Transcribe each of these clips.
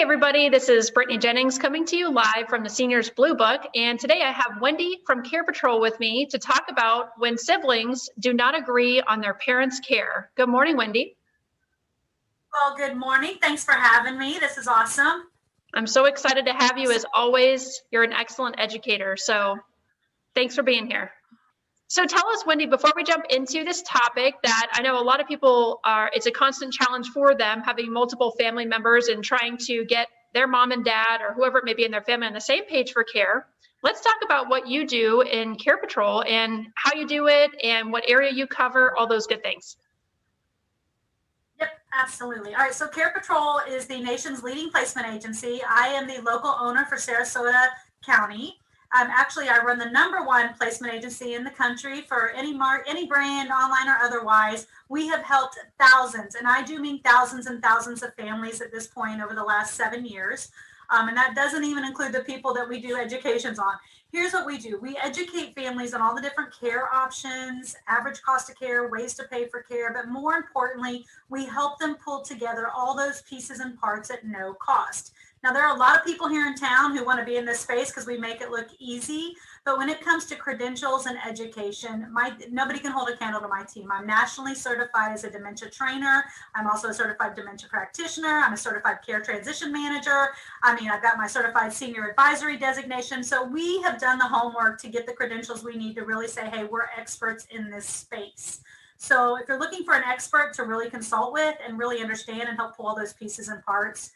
Everybody, this is Brittany Jennings coming to you live from the Seniors Blue Book, and today I have Wendy from Care Patrol with me to talk about when siblings do not agree on their parents' care. Good morning, Wendy. Well, good morning. Thanks for having me. This is awesome. I'm so excited to have you as always. You're an excellent educator, so thanks for being here. So tell us, Wendy, before we jump into this topic that I know a lot of people it's a constant challenge for them, having multiple family members and trying to get their mom and dad or whoever it may be in their family on the same page for care. Let's talk about what you do in Care Patrol and how you do it and what area you cover, all those good things. Yep, absolutely. All right, so Care Patrol is the nation's leading placement agency. I am the local owner for Sarasota County. Actually, I run the #1 placement agency in the country for any brand, online or otherwise. We have helped thousands, and I do mean thousands and thousands of families at this point over the last 7 years. And that doesn't even include the people that we do educations on. Here's what we do. We educate families on all the different care options, average cost of care, ways to pay for care, but more importantly, we help them pull together all those pieces and parts at no cost. Now, there are a lot of people here in town who want to be in this space because we make it look easy. But when it comes to credentials and education, nobody can hold a candle to my team. I'm nationally certified as a dementia trainer. I'm also a certified dementia practitioner. I'm a certified care transition manager. I've got my certified senior advisory designation. So we have done the homework to get the credentials we need to really say, hey, we're experts in this space. So if you're looking for an expert to really consult with and really understand and help pull all those pieces and parts,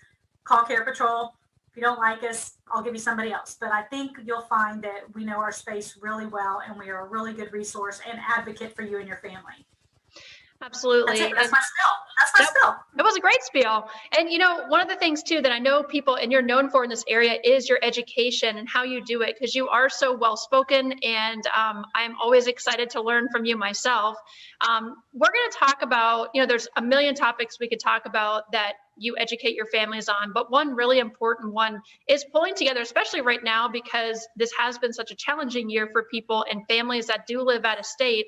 call Care Patrol. If you don't like us, I'll give you somebody else. But I think you'll find that we know our space really well and we are a really good resource and advocate for you and your family. Absolutely. That's my spiel. It was a great spiel. And one of the things too that I know people and you're known for in this area is your education and how you do it, because you are so well spoken, and I'm always excited to learn from you myself. We're going to talk about, there's a million topics we could talk about that you educate your families on, but one really important one is pulling together, especially right now, because this has been such a challenging year for people and families that do live out of state.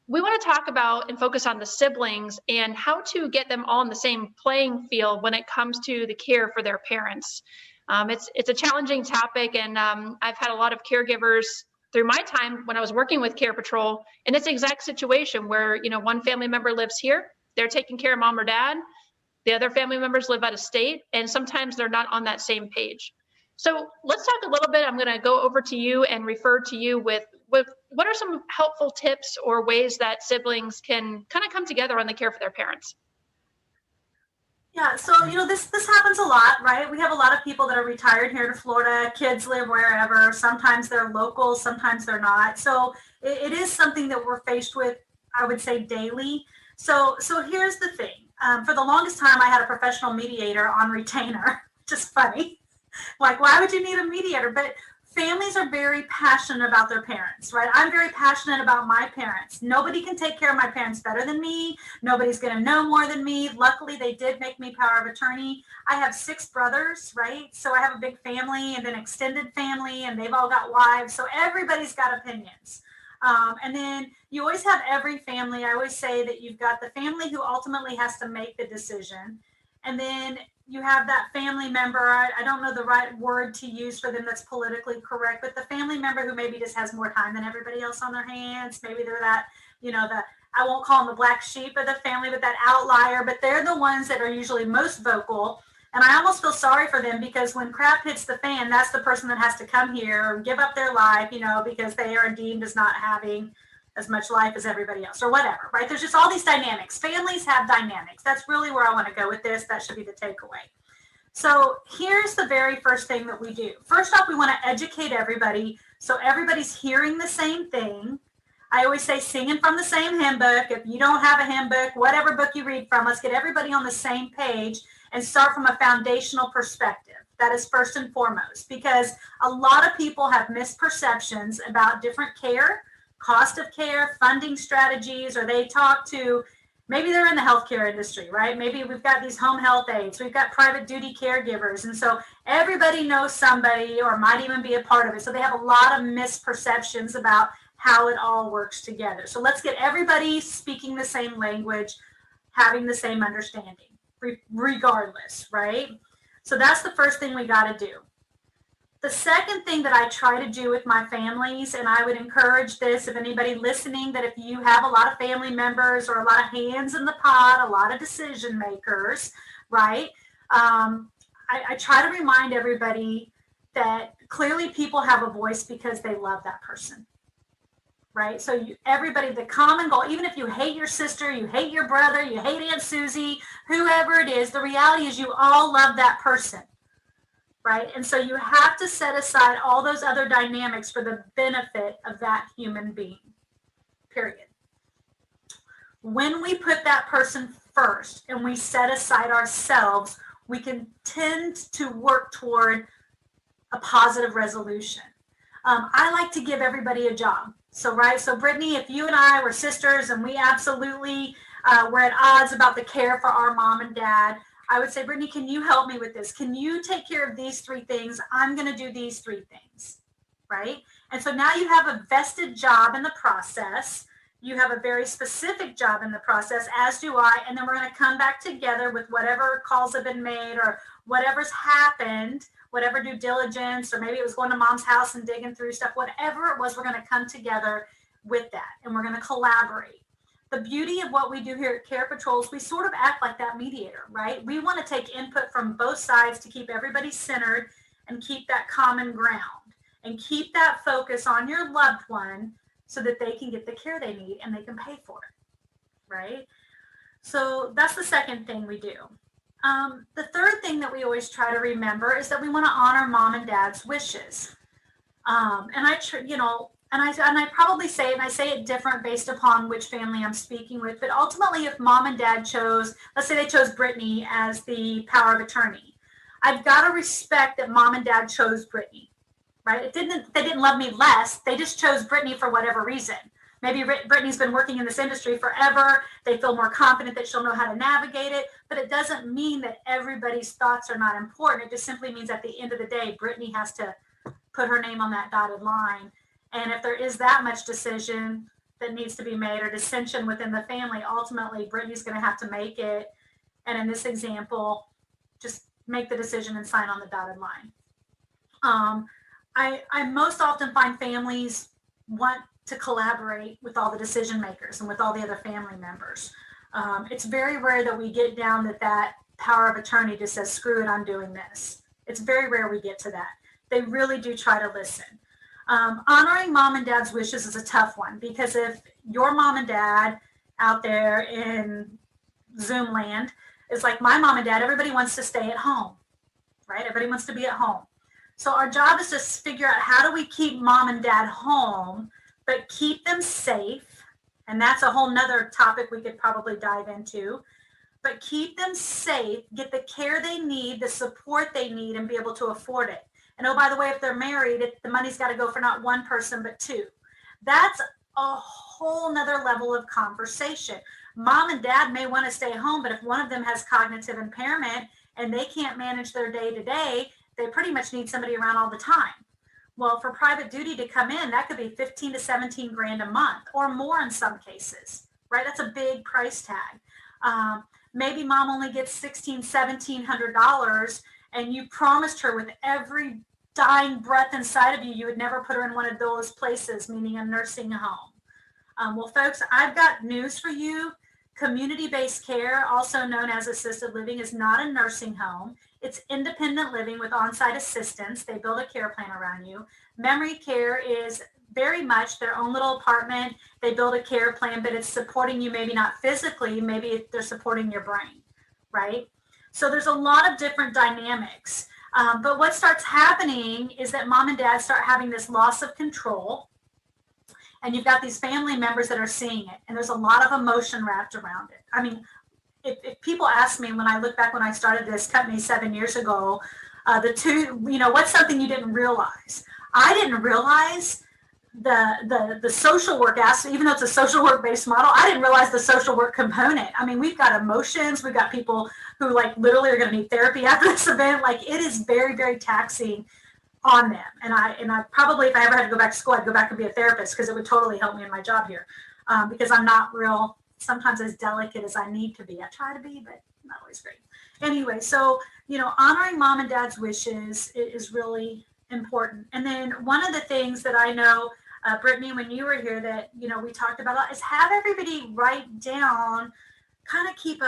We want to talk about and focus on the siblings and how to get them all in the same playing field when it comes to the care for their parents. It's a challenging topic, and I've had a lot of caregivers through my time when I was working with Care Patrol in this exact situation where, one family member lives here, they're taking care of mom or dad, the other family members live out of state, and sometimes they're not on that same page. So let's talk a little bit. I'm going to go over to you and refer to you with what are some helpful tips or ways that siblings can kind of come together on the care for their parents? Yeah, so this happens a lot, right? We have a lot of people that are retired here to Florida. Kids live wherever. Sometimes they're local, sometimes they're not. So it is something that we're faced with, I would say, daily. So here's the thing. For the longest time, I had a professional mediator on retainer, which is funny. Like, why would you need a mediator? But families are very passionate about their parents, right? I'm very passionate about my parents. Nobody can take care of my parents better than me. Nobody's going to know more than me. Luckily, they did make me power of attorney. I have 6 brothers, right? So I have a big family and an extended family, and they've all got wives. So everybody's got opinions. And then you always have every family. I always say that you've got the family who ultimately has to make the decision. And then you have that family member, I don't know the right word to use for them that's politically correct, but the family member who maybe just has more time than everybody else on their hands. Maybe they're that, I won't call them the black sheep of the family, but that outlier, but they're the ones that are usually most vocal. And I almost feel sorry for them because when crap hits the fan, that's the person that has to come here and give up their life, because they are deemed as not having as much life as everybody else or whatever, right? There's just all these dynamics. Families have dynamics. That's really where I want to go with this. That should be the takeaway. So here's the very first thing that we do. First off, we want to educate everybody so everybody's hearing the same thing. I always say singing from the same hymn book. If you don't have a hymn book, whatever book you read from, let's get everybody on the same page and start from a foundational perspective. That is first and foremost, because a lot of people have misperceptions about different care, cost of care, funding strategies, or they talk to, maybe they're in the healthcare industry, right? Maybe we've got these home health aides, we've got private duty caregivers. And so everybody knows somebody or might even be a part of it. So they have a lot of misperceptions about how it all works together. So let's get everybody speaking the same language, having the same understanding, regardless, right? So that's the first thing we got to do. The second thing that I try to do with my families, and I would encourage this if anybody listening, that if you have a lot of family members or a lot of hands in the pot, a lot of decision makers, right? I try to remind everybody that clearly people have a voice because they love that person, right? So everybody, the common goal, even if you hate your sister, you hate your brother, you hate Aunt Susie, whoever it is, the reality is you all love that person. Right? And so you have to set aside all those other dynamics for the benefit of that human being, period. When we put that person first and we set aside ourselves, we can tend to work toward a positive resolution. I like to give everybody a job. So, right, so Brittany, if you and I were sisters and we absolutely were at odds about the care for our mom and dad, I would say, Brittany, can you help me with this? Can you take care of these 3 things? I'm going to do these 3 things, right? And so now you have a vested job in the process. You have a very specific job in the process, as do I. And then we're going to come back together with whatever calls have been made or whatever's happened, whatever due diligence, or maybe it was going to mom's house and digging through stuff, whatever it was, we're going to come together with that and we're going to collaborate. The beauty of what we do here at Care Patrols, we sort of act like that mediator, right? We want to take input from both sides to keep everybody centered and keep that common ground and keep that focus on your loved one so that they can get the care they need and they can pay for it, right? So that's the second thing we do. The third thing that we always try to remember is that we want to honor mom and dad's wishes. And I probably say it, and I say it different based upon which family I'm speaking with, but ultimately if mom and dad chose, let's say they chose Brittany as the power of attorney, I've got to respect that mom and dad chose Brittany, right? They didn't love me less, they just chose Brittany for whatever reason. Maybe Brittany's been working in this industry forever, they feel more confident that she'll know how to navigate it, but it doesn't mean that everybody's thoughts are not important. It just simply means at the end of the day, Brittany has to put her name on that dotted line. And if there is that much decision that needs to be made or dissension within the family, ultimately Brittany's going to have to make it. And in this example, just make the decision and sign on the dotted line. I most often find families want to collaborate with all the decision makers and with all the other family members. It's very rare that we get down that power of attorney just says, screw it, I'm doing this. It's very rare we get to that. They really do try to listen. Honoring mom and dad's wishes is a tough one because if your mom and dad out there in Zoom land is like my mom and dad, everybody wants to stay at home, right? Everybody wants to be at home. So our job is to figure out how do we keep mom and dad home, but keep them safe. And that's a whole nother topic we could probably dive into, but keep them safe, get the care they need, the support they need, and be able to afford it. And oh, by the way, if they're married, the money's got to go for not one person, but 2. That's a whole nother level of conversation. Mom and dad may want to stay home, but if one of them has cognitive impairment and they can't manage their day to day, they pretty much need somebody around all the time. Well, for private duty to come in, that could be 15 to 17 grand a month or more in some cases, right? That's a big price tag. Maybe mom only gets $1,700 and you promised her with every dying breath inside of you, you would never put her in one of those places, meaning a nursing home. Well, folks, I've got news for you. Community-based care, also known as assisted living, is not a nursing home. It's independent living with on-site assistance. They build a care plan around you. Memory care is very much their own little apartment. They build a care plan, but it's supporting you, maybe not physically, maybe they're supporting your brain, right? So there's a lot of different dynamics. But what starts happening is that mom and dad start having this loss of control. And you've got these family members that are seeing it. And there's a lot of emotion wrapped around it. I mean, if people ask me when I look back when I started this company 7 years ago, what's something you didn't realize? I didn't realize the social work aspect, even though it's a social work based model, I didn't realize the social work component. I mean, we've got emotions, we've got people who like literally are going to need therapy after this event. Like it is very, very taxing on them. And I probably, if I ever had to go back to school, I'd go back and be a therapist because it would totally help me in my job here. Because I'm not sometimes as delicate as I need to be. I try to be, but not always great. Anyway, so, honoring mom and dad's wishes is really important. And then one of the things that I know, Brittany, when you were here that, we talked about is have everybody write down, kind of keep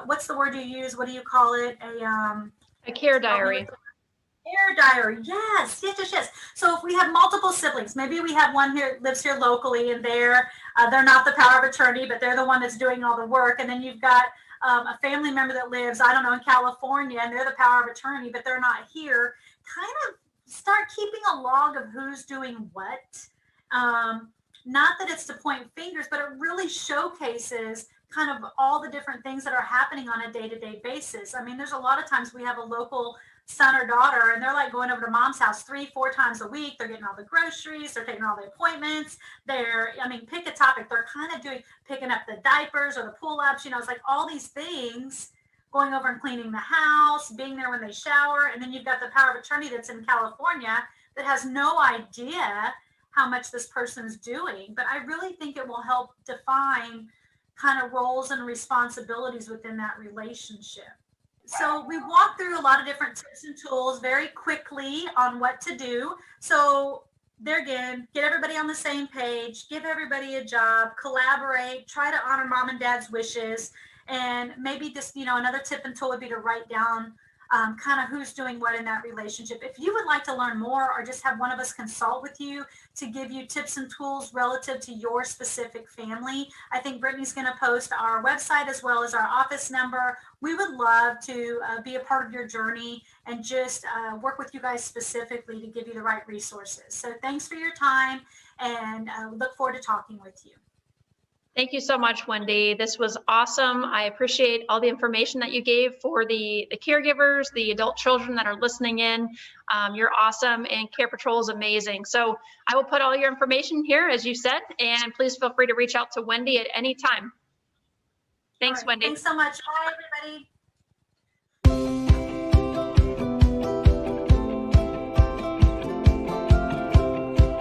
what's the word you use? What do you call it? A care diary. Care diary. Yes, yes, yes, yes. So if we have multiple siblings, maybe we have one here lives here locally, and they're not the power of attorney, but they're the one that's doing all the work. And then you've got a family member that lives, I don't know, in California, and they're the power of attorney, but they're not here. Kind of start keeping a log of who's doing what. Not that it's to point fingers, but it really showcases kind of all the different things that are happening on a day-to-day basis. I mean, there's a lot of times we have a local son or daughter, and they're like going over to mom's house 3-4 times a week. They're getting all the groceries, they're taking all the appointments. Pick a topic. They're kind of picking up the diapers or the pull-ups, it's like all these things, going over and cleaning the house, being there when they shower. And then you've got the power of attorney that's in California that has no idea how much this person's doing. But I really think it will help define kind of roles and responsibilities within that relationship. So we walked through a lot of different tips and tools very quickly on what to do. So there again, get everybody on the same page, give everybody a job, collaborate, try to honor mom and dad's wishes. And maybe just, another tip and tool would be to write down kind of who's doing what in that relationship. If you would like to learn more or just have one of us consult with you to give you tips and tools relative to your specific family, I think Brittany's going to post our website as well as our office number. We would love to be a part of your journey and just work with you guys specifically to give you the right resources. So thanks for your time, and look forward to talking with you. Thank you so much, Wendy. This was awesome. I appreciate all the information that you gave for the caregivers, the adult children that are listening in. You're awesome, and Care Patrol is amazing. So I will put all your information here, as you said, and please feel free to reach out to Wendy at any time. Thanks, Right. Wendy. Thanks so much. Bye, everybody.